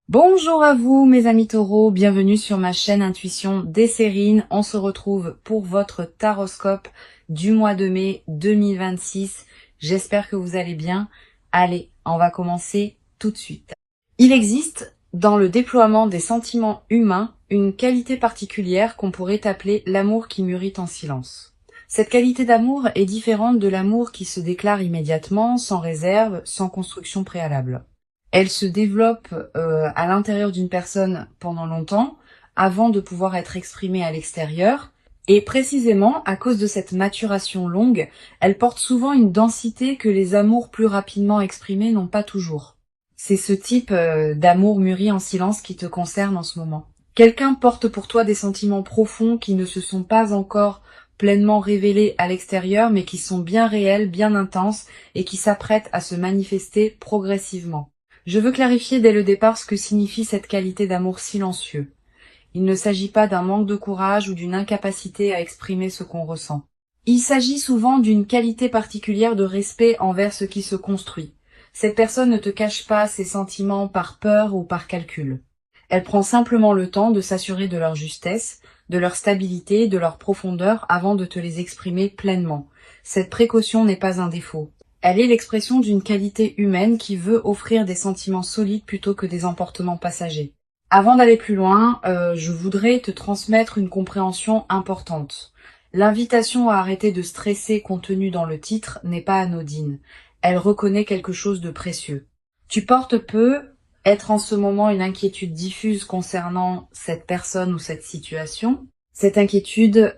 Bonjour à vous mes amis taureaux, bienvenue sur ma chaîne Intuition Desserine. On se retrouve pour votre taroscope du mois de mai 2026. J'espère que vous allez bien. Allez, on va commencer tout de suite. Il existe dans le déploiement des sentiments humains une qualité particulière qu'on pourrait appeler l'amour qui mûrit en silence. Cette qualité d'amour est différente de l'amour qui se déclare immédiatement, sans réserve, sans construction préalable. Elle se développe à l'intérieur d'une personne pendant longtemps, avant de pouvoir être exprimée à l'extérieur. Et précisément, à cause de cette maturation longue, elle porte souvent une densité que les amours plus rapidement exprimés n'ont pas toujours. C'est ce type d'amour mûri en silence qui te concerne en ce moment. Quelqu'un porte pour toi des sentiments profonds qui ne se sont pas encore pleinement révélés à l'extérieur, mais qui sont bien réels, bien intenses, et qui s'apprêtent à se manifester progressivement. Je veux clarifier dès le départ ce que signifie cette qualité d'amour silencieux. Il ne s'agit pas d'un manque de courage ou d'une incapacité à exprimer ce qu'on ressent. Il s'agit souvent d'une qualité particulière de respect envers ce qui se construit. Cette personne ne te cache pas ses sentiments par peur ou par calcul. Elle prend simplement le temps de s'assurer de leur justesse, de leur stabilité, de leur profondeur avant de te les exprimer pleinement. Cette précaution n'est pas un défaut. Elle est l'expression d'une qualité humaine qui veut offrir des sentiments solides plutôt que des emportements passagers. Avant d'aller plus loin, je voudrais te transmettre une compréhension importante. L'invitation à arrêter de stresser contenue dans le titre n'est pas anodine. Elle reconnaît quelque chose de précieux. Tu portes peu être en ce moment une inquiétude diffuse concernant cette personne ou cette situation. Cette inquiétude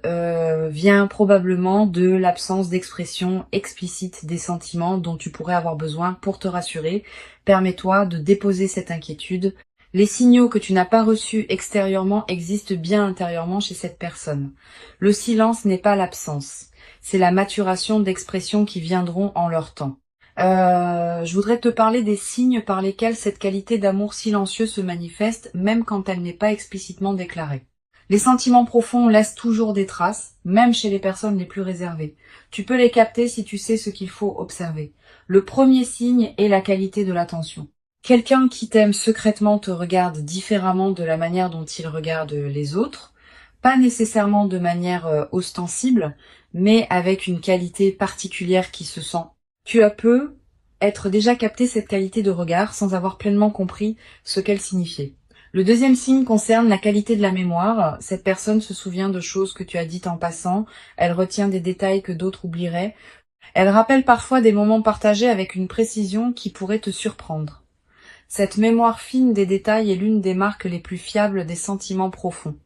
vient probablement de l'absence d'expression explicite des sentiments dont tu pourrais avoir besoin pour te rassurer. Permets-toi de déposer cette inquiétude. Les signaux que tu n'as pas reçus extérieurement existent bien intérieurement chez cette personne. Le silence n'est pas l'absence, c'est la maturation d'expressions qui viendront en leur temps. Je voudrais te parler des signes par lesquels cette qualité d'amour silencieux se manifeste, même quand elle n'est pas explicitement déclarée. Les sentiments profonds laissent toujours des traces, même chez les personnes les plus réservées. Tu peux les capter si tu sais ce qu'il faut observer. Le premier signe est la qualité de l'attention. Quelqu'un qui t'aime secrètement te regarde différemment de la manière dont il regarde les autres, pas nécessairement de manière ostensible, mais avec une qualité particulière qui se sent. Tu as peu être déjà capté cette qualité de regard sans avoir pleinement compris ce qu'elle signifiait. Le deuxième signe concerne la qualité de la mémoire. Cette personne se souvient de choses que tu as dites en passant, elle retient des détails que d'autres oublieraient. Elle rappelle parfois des moments partagés avec une précision qui pourrait te surprendre. Cette mémoire fine des détails est l'une des marques les plus fiables des sentiments profonds.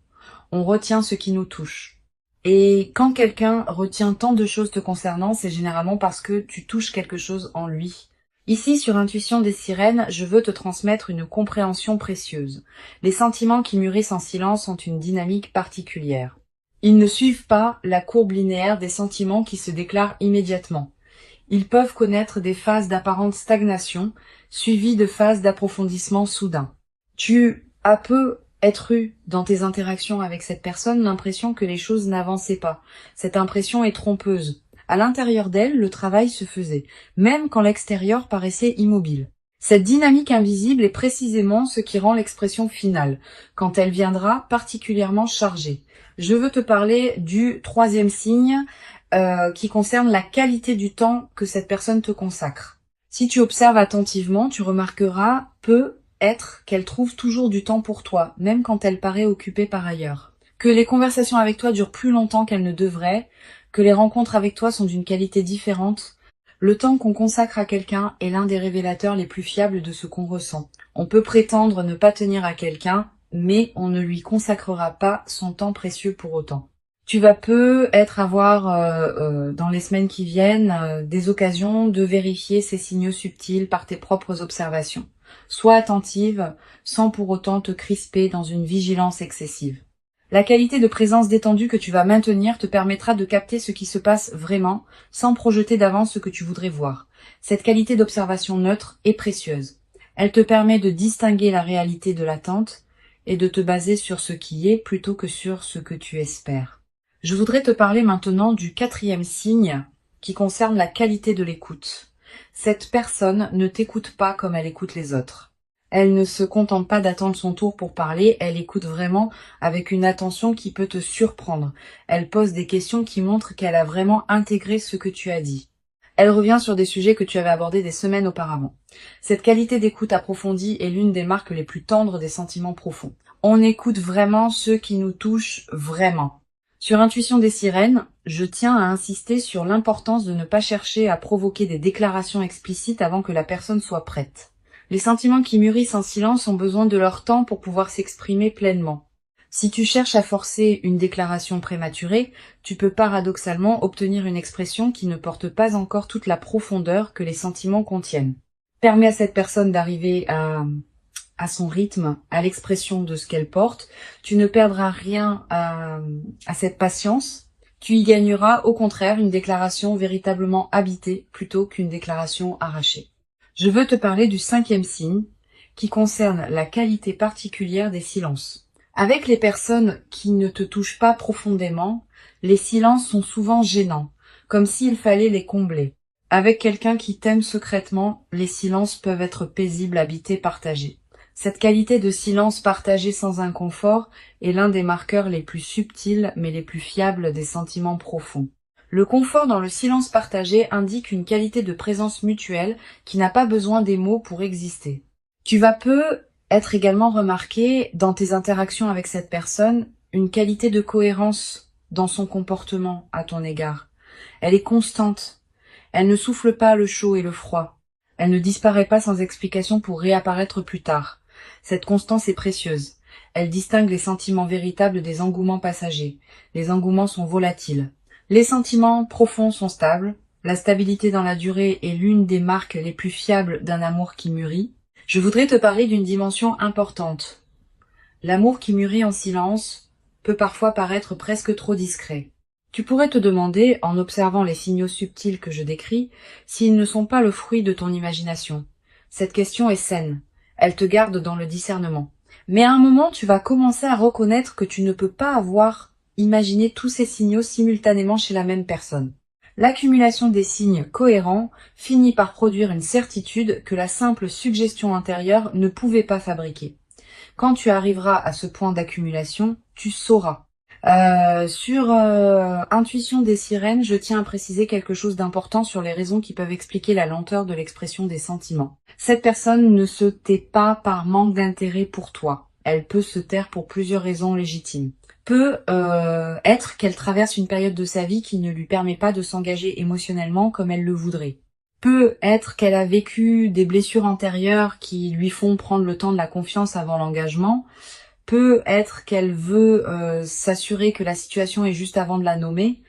On retient ce qui nous touche. Et quand quelqu'un retient tant de choses te concernant, c'est généralement parce que tu touches quelque chose en lui. Ici, sur Intuition des sirènes, je veux te transmettre une compréhension précieuse. Les sentiments qui mûrissent en silence ont une dynamique particulière. Ils ne suivent pas la courbe linéaire des sentiments qui se déclarent immédiatement. Ils peuvent connaître des phases d'apparente stagnation, suivies de phases d'approfondissement soudain. Tu as peu être eu dans tes interactions avec cette personne l'impression que les choses n'avançaient pas. Cette impression est trompeuse. À l'intérieur d'elle, le travail se faisait, même quand l'extérieur paraissait immobile. Cette dynamique invisible est précisément ce qui rend l'expression finale, quand elle viendra particulièrement chargée. Je veux te parler du troisième signe, qui concerne la qualité du temps que cette personne te consacre. Si tu observes attentivement, tu remarqueras peu être qu'elle trouve toujours du temps pour toi, même quand elle paraît occupée par ailleurs. Que les conversations avec toi durent plus longtemps qu'elles ne devraient, que les rencontres avec toi sont d'une qualité différente. Le temps qu'on consacre à quelqu'un est l'un des révélateurs les plus fiables de ce qu'on ressent. On peut prétendre ne pas tenir à quelqu'un, mais on ne lui consacrera pas son temps précieux pour autant. Tu vas peu être avoir dans les semaines qui viennent des occasions de vérifier ces signaux subtils par tes propres observations. Sois attentive sans pour autant te crisper dans une vigilance excessive. La qualité de présence détendue que tu vas maintenir te permettra de capter ce qui se passe vraiment sans projeter d'avance ce que tu voudrais voir. Cette qualité d'observation neutre est précieuse. Elle te permet de distinguer la réalité de l'attente et de te baser sur ce qui est plutôt que sur ce que tu espères. Je voudrais te parler maintenant du quatrième signe qui concerne la qualité de l'écoute. Cette personne ne t'écoute pas comme elle écoute les autres. Elle ne se contente pas d'attendre son tour pour parler, elle écoute vraiment avec une attention qui peut te surprendre. Elle pose des questions qui montrent qu'elle a vraiment intégré ce que tu as dit. Elle revient sur des sujets que tu avais abordés des semaines auparavant. Cette qualité d'écoute approfondie est l'une des marques les plus tendres des sentiments profonds. On écoute vraiment ceux qui nous touchent vraiment. Sur Intuition des sirènes, je tiens à insister sur l'importance de ne pas chercher à provoquer des déclarations explicites avant que la personne soit prête. Les sentiments qui mûrissent en silence ont besoin de leur temps pour pouvoir s'exprimer pleinement. Si tu cherches à forcer une déclaration prématurée, tu peux paradoxalement obtenir une expression qui ne porte pas encore toute la profondeur que les sentiments contiennent. Permets à cette personne d'arriver à son rythme, à l'expression de ce qu'elle porte. Tu ne perdras rien à cette patience. Tu y gagneras au contraire une déclaration véritablement habitée plutôt qu'une déclaration arrachée. Je veux te parler du 5e signe qui concerne la qualité particulière des silences. Avec les personnes qui ne te touchent pas profondément, les silences sont souvent gênants, comme s'il fallait les combler. Avec quelqu'un qui t'aime secrètement, les silences peuvent être paisibles, habités, partagés. Cette qualité de silence partagé sans inconfort est l'un des marqueurs les plus subtils mais les plus fiables des sentiments profonds. Le confort dans le silence partagé indique une qualité de présence mutuelle qui n'a pas besoin des mots pour exister. Tu vas peu être également remarqué dans tes interactions avec cette personne une qualité de cohérence dans son comportement à ton égard. Elle est constante. Elle ne souffle pas le chaud et le froid. Elle ne disparaît pas sans explication pour réapparaître plus tard. Cette constance est précieuse. Elle distingue les sentiments véritables des engouements passagers. Les engouements sont volatiles. Les sentiments profonds sont stables. La stabilité dans la durée est l'une des marques les plus fiables d'un amour qui mûrit. Je voudrais te parler d'une dimension importante. L'amour qui mûrit en silence peut parfois paraître presque trop discret. Tu pourrais te demander, en observant les signaux subtils que je décris, s'ils ne sont pas le fruit de ton imagination. Cette question est saine. Elle te garde dans le discernement. Mais à un moment, tu vas commencer à reconnaître que tu ne peux pas avoir imaginé tous ces signaux simultanément chez la même personne. L'accumulation des signes cohérents finit par produire une certitude que la simple suggestion intérieure ne pouvait pas fabriquer. Quand tu arriveras à ce point d'accumulation, tu sauras. Sur Intuition des sirènes, je tiens à préciser quelque chose d'important sur les raisons qui peuvent expliquer la lenteur de l'expression des sentiments. Cette personne ne se tait pas par manque d'intérêt pour toi. Elle peut se taire pour plusieurs raisons légitimes. Peut être qu'elle traverse une période de sa vie qui ne lui permet pas de s'engager émotionnellement comme elle le voudrait. Peut être qu'elle a vécu des blessures antérieures qui lui font prendre le temps de la confiance avant l'engagement. Peut être qu'elle veut s'assurer que la situation est juste avant de la nommer.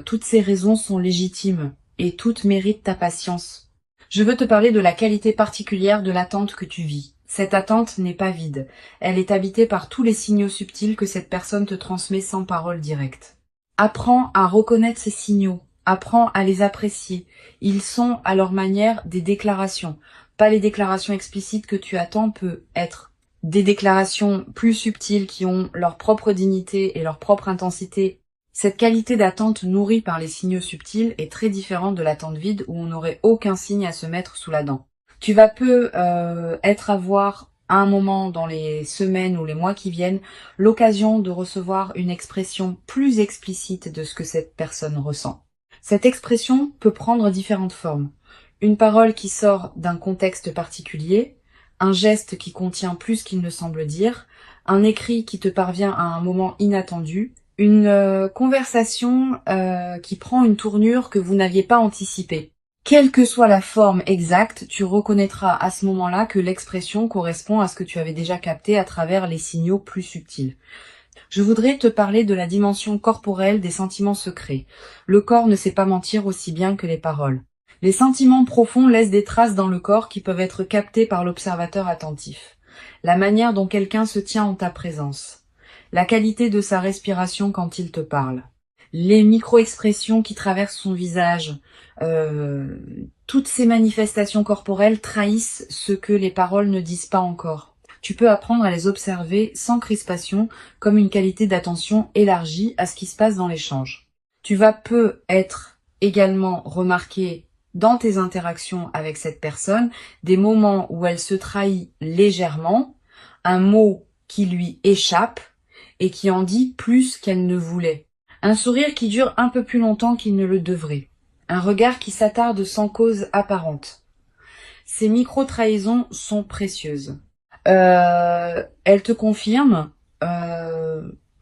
Toutes ces raisons sont légitimes et toutes méritent ta patience. Je veux te parler de la qualité particulière de l'attente que tu vis. Cette attente n'est pas vide. Elle est habitée par tous les signaux subtils que cette personne te transmet sans parole directe. Apprends à reconnaître ces signaux. Apprends à les apprécier. Ils sont à leur manière des déclarations. Pas les déclarations explicites que tu attends, peut être des déclarations plus subtiles qui ont leur propre dignité et leur propre intensité. Cette qualité d'attente nourrie par les signaux subtils est très différente de l'attente vide où on n'aurait aucun signe à se mettre sous la dent. Tu vas peu avoir à un moment dans les semaines ou les mois qui viennent l'occasion de recevoir une expression plus explicite de ce que cette personne ressent. Cette expression peut prendre différentes formes. Une parole qui sort d'un contexte particulier, un geste qui contient plus qu'il ne semble dire, un écrit qui te parvient à un moment inattendu, une conversation qui prend une tournure que vous n'aviez pas anticipée. Quelle que soit la forme exacte, tu reconnaîtras à ce moment-là que l'expression correspond à ce que tu avais déjà capté à travers les signaux plus subtils. Je voudrais te parler de la dimension corporelle des sentiments secrets. Le corps ne sait pas mentir aussi bien que les paroles. Les sentiments profonds laissent des traces dans le corps qui peuvent être captées par l'observateur attentif. La manière dont quelqu'un se tient en ta présence. La qualité de sa respiration quand il te parle. Les micro-expressions qui traversent son visage. Toutes ces manifestations corporelles trahissent ce que les paroles ne disent pas encore. Tu peux apprendre à les observer sans crispation, comme une qualité d'attention élargie à ce qui se passe dans l'échange. Tu vas peu être également remarqué dans tes interactions avec cette personne, des moments où elle se trahit légèrement, un mot qui lui échappe et qui en dit plus qu'elle ne voulait. Un sourire qui dure un peu plus longtemps qu'il ne le devrait. Un regard qui s'attarde sans cause apparente. Ces micro-trahisons sont précieuses. Elles te confirment,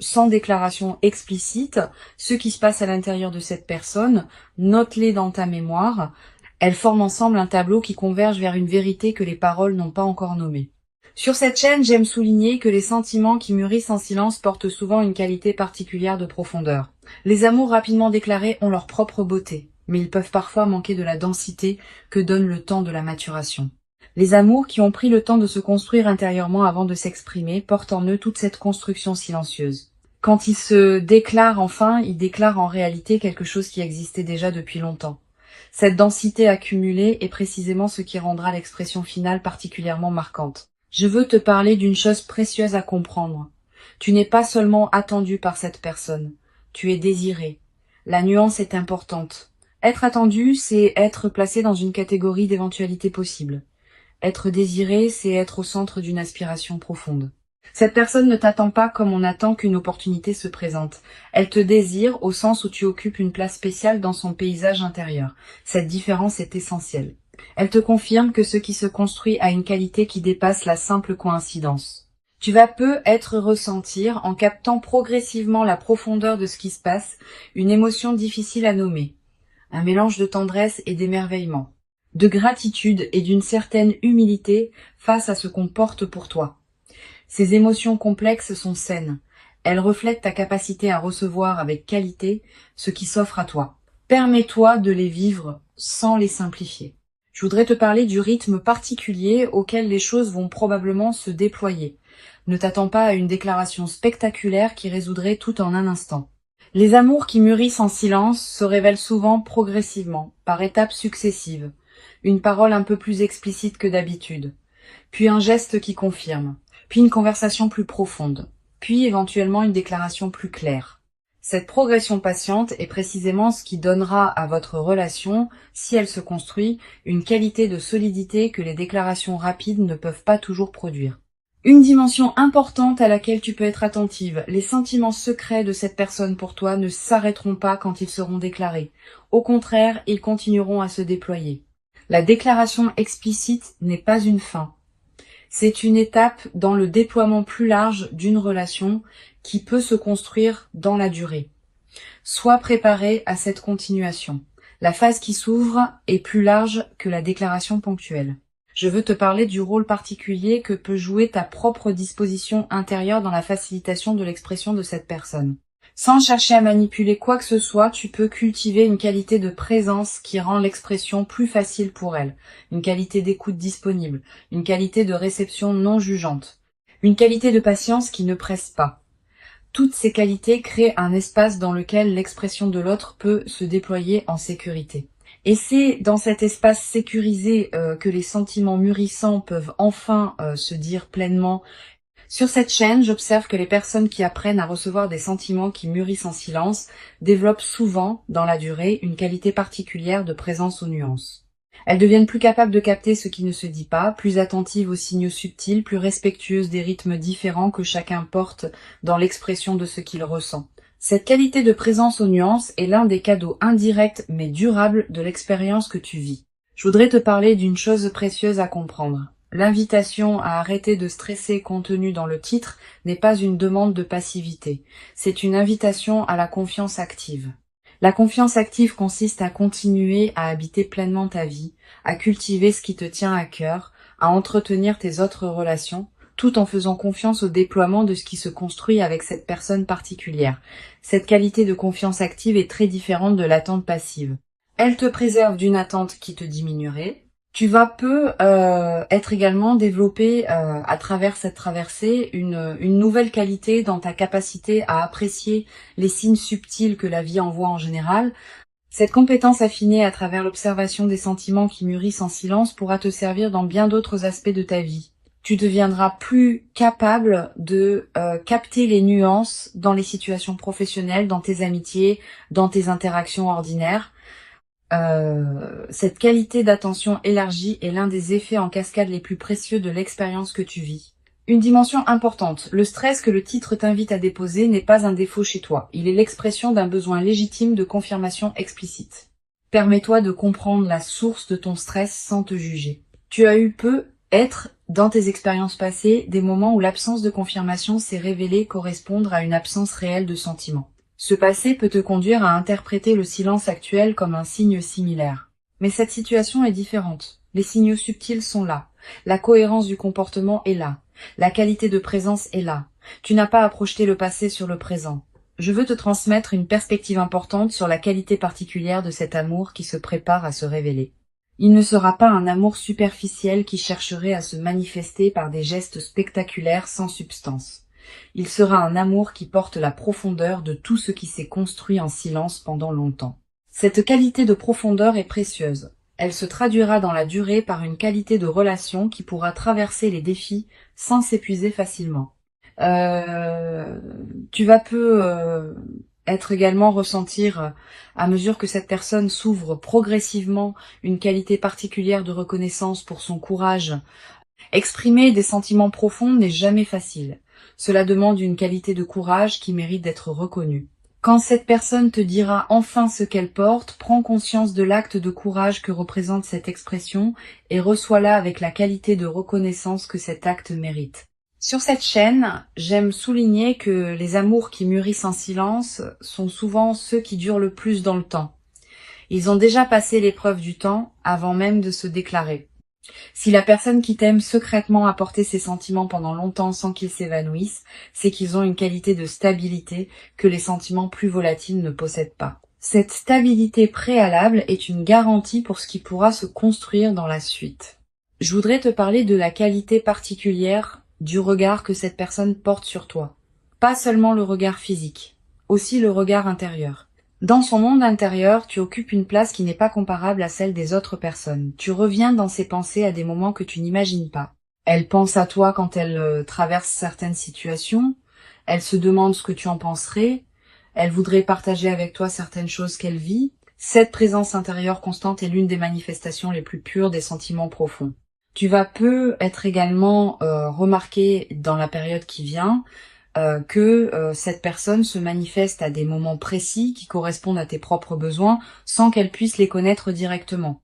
sans déclaration explicite, ce qui se passe à l'intérieur de cette personne. Note-les dans ta mémoire. Elles forment ensemble un tableau qui converge vers une vérité que les paroles n'ont pas encore nommée. Sur cette chaîne, j'aime souligner que les sentiments qui mûrissent en silence portent souvent une qualité particulière de profondeur. Les amours rapidement déclarés ont leur propre beauté, mais ils peuvent parfois manquer de la densité que donne le temps de la maturation. Les amours qui ont pris le temps de se construire intérieurement avant de s'exprimer portent en eux toute cette construction silencieuse. Quand ils se déclarent enfin, ils déclarent en réalité quelque chose qui existait déjà depuis longtemps. Cette densité accumulée est précisément ce qui rendra l'expression finale particulièrement marquante. Je veux te parler d'une chose précieuse à comprendre. Tu n'es pas seulement attendu par cette personne, tu es désiré. La nuance est importante. Être attendu, c'est être placé dans une catégorie d'éventualités possibles. Être désiré, c'est être au centre d'une aspiration profonde. Cette personne ne t'attend pas comme on attend qu'une opportunité se présente. Elle te désire au sens où tu occupes une place spéciale dans son paysage intérieur. Cette différence est essentielle. Elle te confirme que ce qui se construit a une qualité qui dépasse la simple coïncidence. Tu vas peu être ressentir, en captant progressivement la profondeur de ce qui se passe, une émotion difficile à nommer. Un mélange de tendresse et d'émerveillement, de gratitude et d'une certaine humilité face à ce qu'on porte pour toi. Ces émotions complexes sont saines. Elles reflètent ta capacité à recevoir avec qualité ce qui s'offre à toi. Permets-toi de les vivre sans les simplifier. Je voudrais te parler du rythme particulier auquel les choses vont probablement se déployer. Ne t'attends pas à une déclaration spectaculaire qui résoudrait tout en un instant. Les amours qui mûrissent en silence se révèlent souvent progressivement, par étapes successives. Une parole un peu plus explicite que d'habitude, puis un geste qui confirme, puis une conversation plus profonde, puis éventuellement une déclaration plus claire. Cette progression patiente est précisément ce qui donnera à votre relation, si elle se construit, une qualité de solidité que les déclarations rapides ne peuvent pas toujours produire. Une dimension importante à laquelle tu peux être attentive, les sentiments secrets de cette personne pour toi ne s'arrêteront pas quand ils seront déclarés. Au contraire, ils continueront à se déployer. La déclaration explicite n'est pas une fin. C'est une étape dans le déploiement plus large d'une relation qui peut se construire dans la durée. Sois préparé à cette continuation. La phase qui s'ouvre est plus large que la déclaration ponctuelle. Je veux te parler du rôle particulier que peut jouer ta propre disposition intérieure dans la facilitation de l'expression de cette personne. Sans chercher à manipuler quoi que ce soit, tu peux cultiver une qualité de présence qui rend l'expression plus facile pour elle, une qualité d'écoute disponible, une qualité de réception non jugeante, une qualité de patience qui ne presse pas. Toutes ces qualités créent un espace dans lequel l'expression de l'autre peut se déployer en sécurité. Et c'est dans cet espace sécurisé que les sentiments mûrissants peuvent enfin se dire pleinement. Sur cette chaîne, j'observe que les personnes qui apprennent à recevoir des sentiments qui mûrissent en silence développent souvent, dans la durée, une qualité particulière de présence aux nuances. Elles deviennent plus capables de capter ce qui ne se dit pas, plus attentives aux signaux subtils, plus respectueuses des rythmes différents que chacun porte dans l'expression de ce qu'il ressent. Cette qualité de présence aux nuances est l'un des cadeaux indirects mais durables de l'expérience que tu vis. Je voudrais te parler d'une chose précieuse à comprendre. L'invitation à arrêter de stresser contenue dans le titre n'est pas une demande de passivité, c'est une invitation à la confiance active. La confiance active consiste à continuer à habiter pleinement ta vie, à cultiver ce qui te tient à cœur, à entretenir tes autres relations, tout en faisant confiance au déploiement de ce qui se construit avec cette personne particulière. Cette qualité de confiance active est très différente de l'attente passive. Elle te préserve d'une attente qui te diminuerait. Tu vas peu être également développé à travers cette traversée une nouvelle qualité dans ta capacité à apprécier les signes subtils que la vie envoie en général. Cette compétence affinée à travers l'observation des sentiments qui mûrissent en silence pourra te servir dans bien d'autres aspects de ta vie. Tu deviendras plus capable de capter les nuances dans les situations professionnelles, dans tes amitiés, dans tes interactions ordinaires. Cette qualité d'attention élargie est l'un des effets en cascade les plus précieux de l'expérience que tu vis. Une dimension importante, le stress que le titre t'invite à déposer n'est pas un défaut chez toi, il est l'expression d'un besoin légitime de confirmation explicite. Permets-toi de comprendre la source de ton stress sans te juger. Tu as eu peut-être, dans tes expériences passées, des moments où l'absence de confirmation s'est révélée correspondre à une absence réelle de sentiment. Ce passé peut te conduire à interpréter le silence actuel comme un signe similaire. Mais cette situation est différente. Les signaux subtils sont là. La cohérence du comportement est là. La qualité de présence est là. Tu n'as pas à projeter le passé sur le présent. Je veux te transmettre une perspective importante sur la qualité particulière de cet amour qui se prépare à se révéler. Il ne sera pas un amour superficiel qui chercherait à se manifester par des gestes spectaculaires sans substance. Il sera un amour qui porte la profondeur de tout ce qui s'est construit en silence pendant longtemps. Cette qualité de profondeur est précieuse. Elle se traduira dans la durée par une qualité de relation qui pourra traverser les défis sans s'épuiser facilement. Tu vas être également ressentir, à mesure que cette personne s'ouvre progressivement, une qualité particulière de reconnaissance pour son courage. Exprimer des sentiments profonds n'est jamais facile. Cela demande une qualité de courage qui mérite d'être reconnue. Quand cette personne te dira enfin ce qu'elle porte, prends conscience de l'acte de courage que représente cette expression et reçois-la avec la qualité de reconnaissance que cet acte mérite. Sur cette chaîne, j'aime souligner que les amours qui mûrissent en silence sont souvent ceux qui durent le plus dans le temps. Ils ont déjà passé l'épreuve du temps avant même de se déclarer. Si la personne qui t'aime secrètement a porté ses sentiments pendant longtemps sans qu'ils s'évanouissent, c'est qu'ils ont une qualité de stabilité que les sentiments plus volatiles ne possèdent pas. Cette stabilité préalable est une garantie pour ce qui pourra se construire dans la suite. Je voudrais te parler de la qualité particulière du regard que cette personne porte sur toi. Pas seulement le regard physique, aussi le regard intérieur. Dans son monde intérieur, tu occupes une place qui n'est pas comparable à celle des autres personnes. Tu reviens dans ses pensées à des moments que tu n'imagines pas. Elle pense à toi quand elle traverse certaines situations. Elle se demande ce que tu en penserais. Elle voudrait partager avec toi certaines choses qu'elle vit. Cette présence intérieure constante est l'une des manifestations les plus pures des sentiments profonds. Tu vas être également remarqué dans la période qui vient que cette personne se manifeste à des moments précis qui correspondent à tes propres besoins sans qu'elle puisse les connaître directement.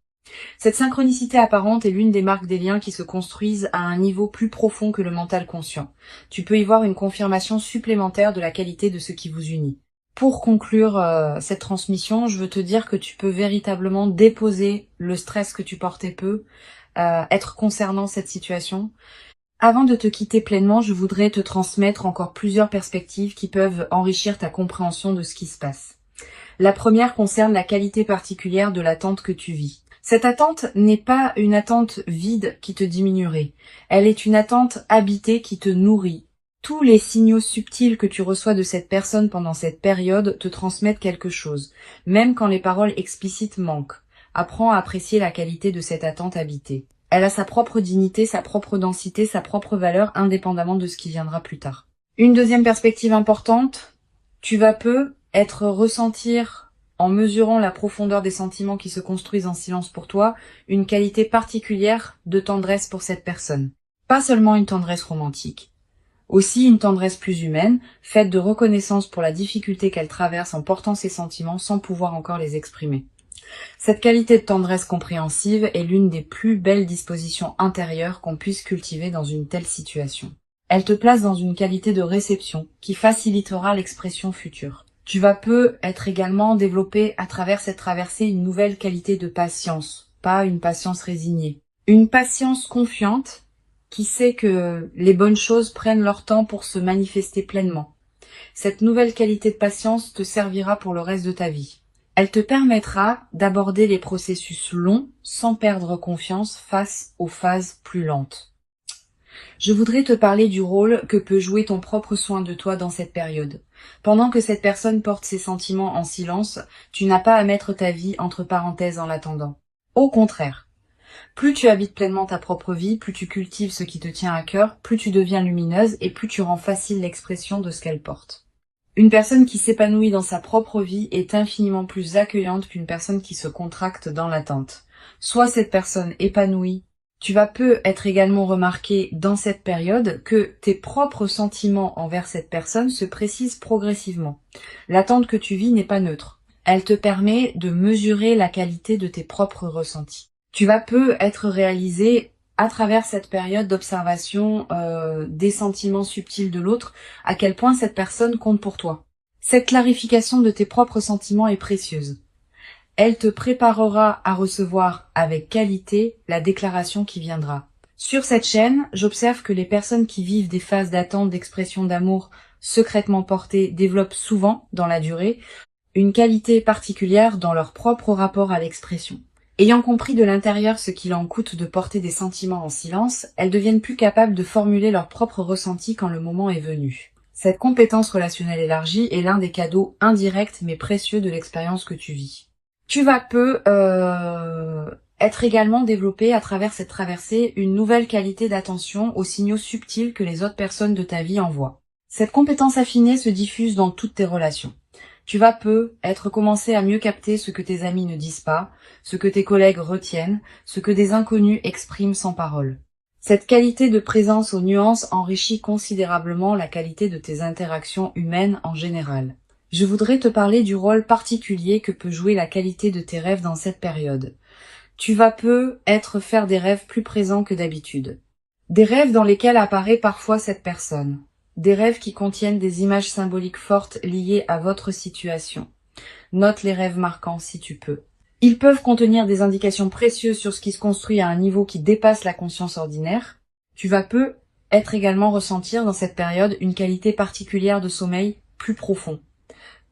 Cette synchronicité apparente est l'une des marques des liens qui se construisent à un niveau plus profond que le mental conscient. Tu peux y voir une confirmation supplémentaire de la qualité de ce qui vous unit. Pour conclure cette transmission, je veux te dire que tu peux véritablement déposer le stress que tu portais être concernant cette situation. Avant de te quitter pleinement, je voudrais te transmettre encore plusieurs perspectives qui peuvent enrichir ta compréhension de ce qui se passe. La première concerne la qualité particulière de l'attente que tu vis. Cette attente n'est pas une attente vide qui te diminuerait. Elle est une attente habitée qui te nourrit. Tous les signaux subtils que tu reçois de cette personne pendant cette période te transmettent quelque chose, même quand les paroles explicites manquent. Apprends à apprécier la qualité de cette attente habitée. Elle a sa propre dignité, sa propre densité, sa propre valeur, indépendamment de ce qui viendra plus tard. Une deuxième perspective importante, tu vas ressentir, en mesurant la profondeur des sentiments qui se construisent en silence pour toi, une qualité particulière de tendresse pour cette personne. Pas seulement une tendresse romantique. Aussi une tendresse plus humaine, faite de reconnaissance pour la difficulté qu'elle traverse en portant ses sentiments sans pouvoir encore les exprimer. Cette qualité de tendresse compréhensive est l'une des plus belles dispositions intérieures qu'on puisse cultiver dans une telle situation. Elle te place dans une qualité de réception qui facilitera l'expression future. Tu vas être également développé à travers cette traversée une nouvelle qualité de patience, pas une patience résignée. Une patience confiante qui sait que les bonnes choses prennent leur temps pour se manifester pleinement. Cette nouvelle qualité de patience te servira pour le reste de ta vie. Elle te permettra d'aborder les processus longs sans perdre confiance face aux phases plus lentes. Je voudrais te parler du rôle que peut jouer ton propre soin de toi dans cette période. Pendant que cette personne porte ses sentiments en silence, tu n'as pas à mettre ta vie entre parenthèses en l'attendant. Au contraire, plus tu habites pleinement ta propre vie, plus tu cultives ce qui te tient à cœur, plus tu deviens lumineuse et plus tu rends facile l'expression de ce qu'elle porte. Une personne qui s'épanouit dans sa propre vie est infiniment plus accueillante qu'une personne qui se contracte dans l'attente. Sois cette personne épanouie. Tu vas peu être également remarqué dans cette période que tes propres sentiments envers cette personne se précisent progressivement. L'attente que tu vis n'est pas neutre. Elle te permet de mesurer la qualité de tes propres ressentis. Tu vas peu être réalisé à travers cette période d'observation des sentiments subtils de l'autre, à quel point cette personne compte pour toi. Cette clarification de tes propres sentiments est précieuse. Elle te préparera à recevoir avec qualité la déclaration qui viendra. Sur cette chaîne, j'observe que les personnes qui vivent des phases d'attente d'expression d'amour secrètement portées développent souvent, dans la durée, une qualité particulière dans leur propre rapport à l'expression. Ayant compris de l'intérieur ce qu'il en coûte de porter des sentiments en silence, elles deviennent plus capables de formuler leurs propres ressentis quand le moment est venu. Cette compétence relationnelle élargie est l'un des cadeaux indirects mais précieux de l'expérience que tu vis. Tu vas peu être également développé à travers cette traversée une nouvelle qualité d'attention aux signaux subtils que les autres personnes de ta vie envoient. Cette compétence affinée se diffuse dans toutes tes relations. Tu vas peu être commencé à mieux capter ce que tes amis ne disent pas, ce que tes collègues retiennent, ce que des inconnus expriment sans parole. Cette qualité de présence aux nuances enrichit considérablement la qualité de tes interactions humaines en général. Je voudrais te parler du rôle particulier que peut jouer la qualité de tes rêves dans cette période. Tu vas peu faire des rêves plus présents que d'habitude. Des rêves dans lesquels apparaît parfois cette personne. Des rêves qui contiennent des images symboliques fortes liées à votre situation. Note les rêves marquants si tu peux. Ils peuvent contenir des indications précieuses sur ce qui se construit à un niveau qui dépasse la conscience ordinaire. Tu vas peu également ressentir dans cette période une qualité particulière de sommeil plus profond,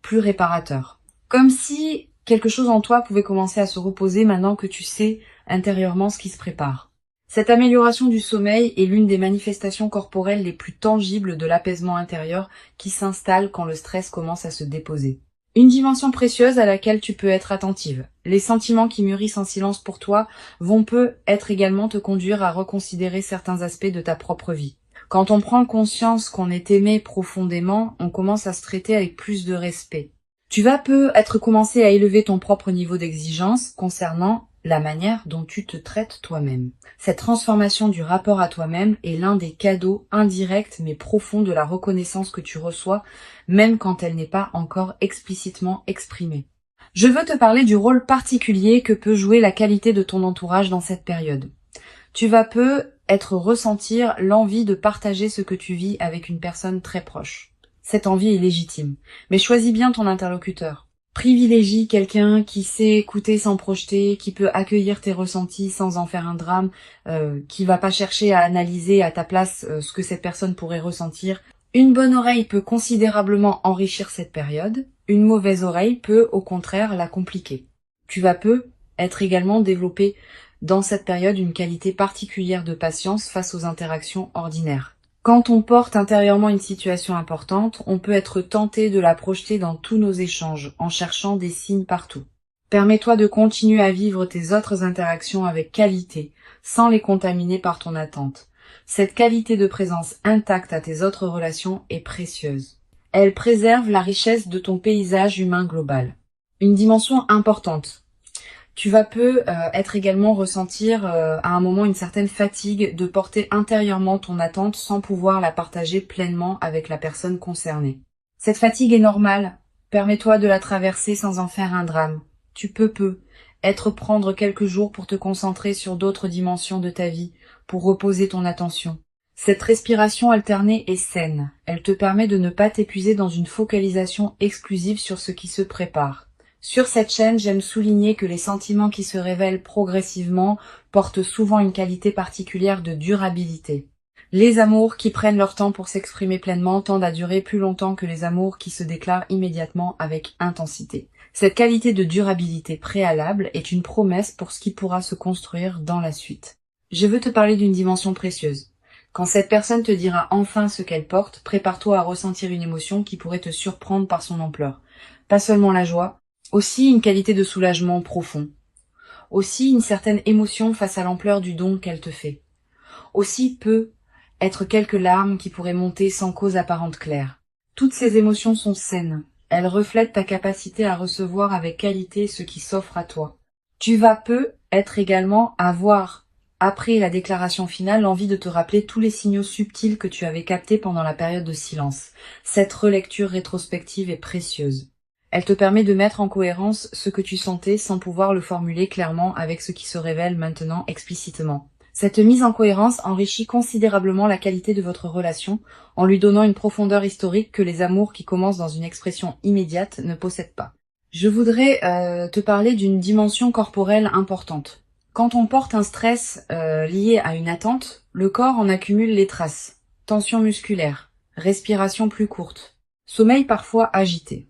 plus réparateur. Comme si quelque chose en toi pouvait commencer à se reposer maintenant que tu sais intérieurement ce qui se prépare. Cette amélioration du sommeil est l'une des manifestations corporelles les plus tangibles de l'apaisement intérieur qui s'installe quand le stress commence à se déposer. Une dimension précieuse à laquelle tu peux être attentive. Les sentiments qui mûrissent en silence pour toi vont également te conduire à reconsidérer certains aspects de ta propre vie. Quand on prend conscience qu'on est aimé profondément, on commence à se traiter avec plus de respect. Tu vas commencer à élever ton propre niveau d'exigence concernant la manière dont tu te traites toi-même. Cette transformation du rapport à toi-même est l'un des cadeaux indirects mais profonds de la reconnaissance que tu reçois, même quand elle n'est pas encore explicitement exprimée. Je veux te parler du rôle particulier que peut jouer la qualité de ton entourage dans cette période. Tu vas ressentir l'envie de partager ce que tu vis avec une personne très proche. Cette envie est légitime, mais choisis bien ton interlocuteur. Privilégie quelqu'un qui sait écouter sans projeter, qui peut accueillir tes ressentis sans en faire un drame, qui va pas chercher à analyser à ta place ce que cette personne pourrait ressentir. Une bonne oreille peut considérablement enrichir cette période, une mauvaise oreille peut au contraire la compliquer. Tu vas être également développé dans cette période une qualité particulière de patience face aux interactions ordinaires. Quand on porte intérieurement une situation importante, on peut être tenté de la projeter dans tous nos échanges, en cherchant des signes partout. Permets-toi de continuer à vivre tes autres interactions avec qualité, sans les contaminer par ton attente. Cette qualité de présence intacte à tes autres relations est précieuse. Elle préserve la richesse de ton paysage humain global. Une dimension importante. Tu vas également ressentir à un moment une certaine fatigue de porter intérieurement ton attente sans pouvoir la partager pleinement avec la personne concernée. Cette fatigue est normale. Permets-toi de la traverser sans en faire un drame. Tu peux prendre quelques jours pour te concentrer sur d'autres dimensions de ta vie, pour reposer ton attention. Cette respiration alternée est saine. Elle te permet de ne pas t'épuiser dans une focalisation exclusive sur ce qui se prépare. Sur cette chaîne, j'aime souligner que les sentiments qui se révèlent progressivement portent souvent une qualité particulière de durabilité. Les amours qui prennent leur temps pour s'exprimer pleinement tendent à durer plus longtemps que les amours qui se déclarent immédiatement avec intensité. Cette qualité de durabilité préalable est une promesse pour ce qui pourra se construire dans la suite. Je veux te parler d'une dimension précieuse. Quand cette personne te dira enfin ce qu'elle porte, prépare-toi à ressentir une émotion qui pourrait te surprendre par son ampleur. Pas seulement la joie, aussi une qualité de soulagement profond. Aussi une certaine émotion face à l'ampleur du don qu'elle te fait. Aussi quelques larmes qui pourraient monter sans cause apparente claire. Toutes ces émotions sont saines. Elles reflètent ta capacité à recevoir avec qualité ce qui s'offre à toi. Tu vas être également avoir, après la déclaration finale, l'envie de te rappeler tous les signaux subtils que tu avais captés pendant la période de silence. Cette relecture rétrospective est précieuse. Elle te permet de mettre en cohérence ce que tu sentais sans pouvoir le formuler clairement avec ce qui se révèle maintenant explicitement. Cette mise en cohérence enrichit considérablement la qualité de votre relation en lui donnant une profondeur historique que les amours qui commencent dans une expression immédiate ne possèdent pas. Je voudrais te parler d'une dimension corporelle importante. Quand on porte un stress lié à une attente, le corps en accumule les traces. Tension musculaire, respiration plus courte, sommeil parfois agité.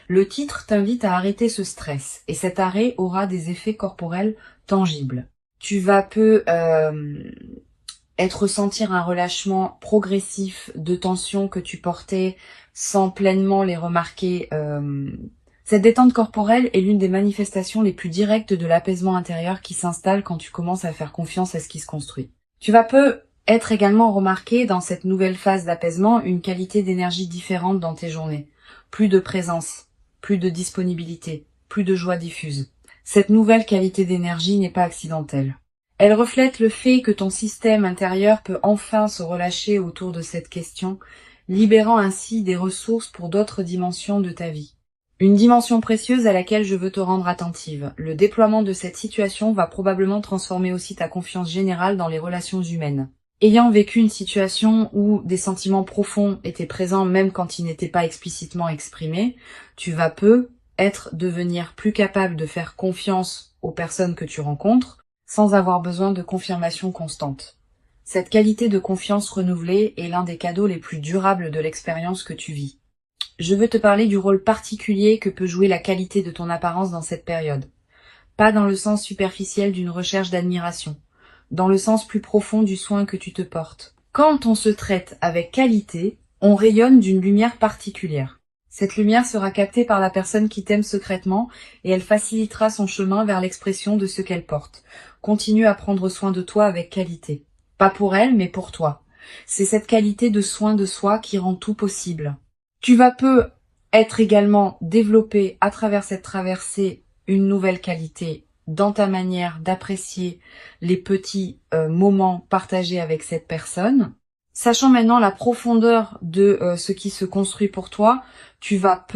Le titre t'invite à arrêter ce stress, et cet arrêt aura des effets corporels tangibles. Tu vas ressentir un relâchement progressif de tensions que tu portais sans pleinement les remarquer. Cette détente corporelle est l'une des manifestations les plus directes de l'apaisement intérieur qui s'installe quand tu commences à faire confiance à ce qui se construit. Tu vas être également remarqué dans cette nouvelle phase d'apaisement une qualité d'énergie différente dans tes journées. Plus de présence, plus de disponibilité, plus de joie diffuse. Cette nouvelle qualité d'énergie n'est pas accidentelle. Elle reflète le fait que ton système intérieur peut enfin se relâcher autour de cette question, libérant ainsi des ressources pour d'autres dimensions de ta vie. Une dimension précieuse à laquelle je veux te rendre attentive. Le déploiement de cette situation va probablement transformer aussi ta confiance générale dans les relations humaines. Ayant vécu une situation où des sentiments profonds étaient présents même quand ils n'étaient pas explicitement exprimés, tu vas devenir plus capable de faire confiance aux personnes que tu rencontres sans avoir besoin de confirmation constante. Cette qualité de confiance renouvelée est l'un des cadeaux les plus durables de l'expérience que tu vis. Je veux te parler du rôle particulier que peut jouer la qualité de ton apparence dans cette période. Pas dans le sens superficiel d'une recherche d'admiration, dans le sens plus profond du soin que tu te portes. Quand on se traite avec qualité, on rayonne d'une lumière particulière. Cette lumière sera captée par la personne qui t'aime secrètement et elle facilitera son chemin vers l'expression de ce qu'elle porte. Continue à prendre soin de toi avec qualité. Pas pour elle, mais pour toi. C'est cette qualité de soin de soi qui rend tout possible. Tu vas être également développé à travers cette traversée une nouvelle qualité dans ta manière d'apprécier les petits moments partagés avec cette personne. Sachant maintenant la profondeur de ce qui se construit pour toi, tu vas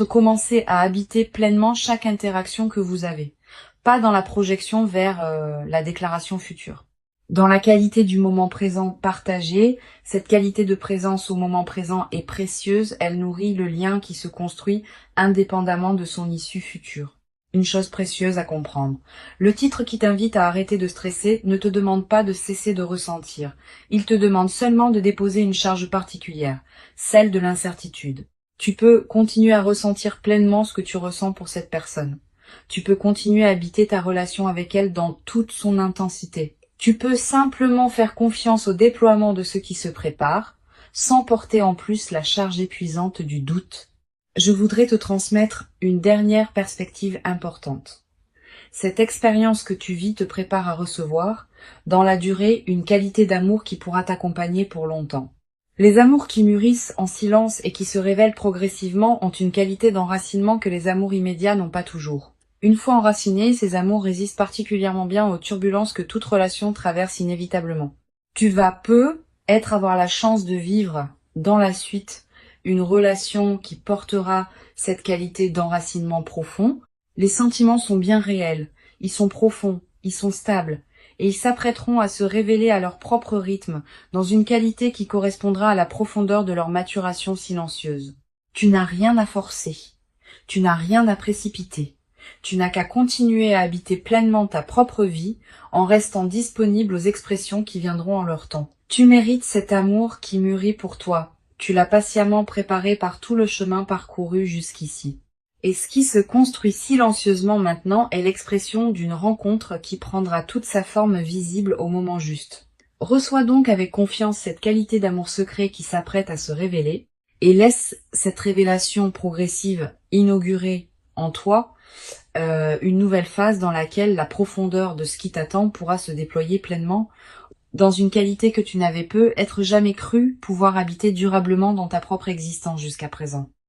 commencé à habiter pleinement chaque interaction que vous avez. Pas dans la projection vers la déclaration future. Dans la qualité du moment présent partagé, cette qualité de présence au moment présent est précieuse, elle nourrit le lien qui se construit indépendamment de son issue future. Une chose précieuse à comprendre. Le titre qui t'invite à arrêter de stresser ne te demande pas de cesser de ressentir. Il te demande seulement de déposer une charge particulière, celle de l'incertitude. Tu peux continuer à ressentir pleinement ce que tu ressens pour cette personne. Tu peux continuer à habiter ta relation avec elle dans toute son intensité. Tu peux simplement faire confiance au déploiement de ce qui se prépare, sans porter en plus la charge épuisante du doute. Je voudrais te transmettre une dernière perspective importante. Cette expérience que tu vis te prépare à recevoir, dans la durée, une qualité d'amour qui pourra t'accompagner pour longtemps. Les amours qui mûrissent en silence et qui se révèlent progressivement ont une qualité d'enracinement que les amours immédiats n'ont pas toujours. Une fois enracinés, ces amours résistent particulièrement bien aux turbulences que toute relation traverse inévitablement. Tu vas avoir la chance de vivre dans la suite une relation qui portera cette qualité d'enracinement profond. Les sentiments sont bien réels, ils sont profonds, ils sont stables, et ils s'apprêteront à se révéler à leur propre rythme, dans une qualité qui correspondra à la profondeur de leur maturation silencieuse. Tu n'as rien à forcer, tu n'as rien à précipiter. Tu n'as qu'à continuer à habiter pleinement ta propre vie en restant disponible aux expressions qui viendront en leur temps. Tu mérites cet amour qui mûrit pour toi. Tu l'as patiemment préparé par tout le chemin parcouru jusqu'ici. Et ce qui se construit silencieusement maintenant est l'expression d'une rencontre qui prendra toute sa forme visible au moment juste. Reçois donc avec confiance cette qualité d'amour secret qui s'apprête à se révéler et laisse cette révélation progressive inaugurer en toi une nouvelle phase dans laquelle la profondeur de ce qui t'attend pourra se déployer pleinement dans une qualité que tu n'avais peut-être jamais cru pouvoir habiter durablement dans ta propre existence jusqu'à présent.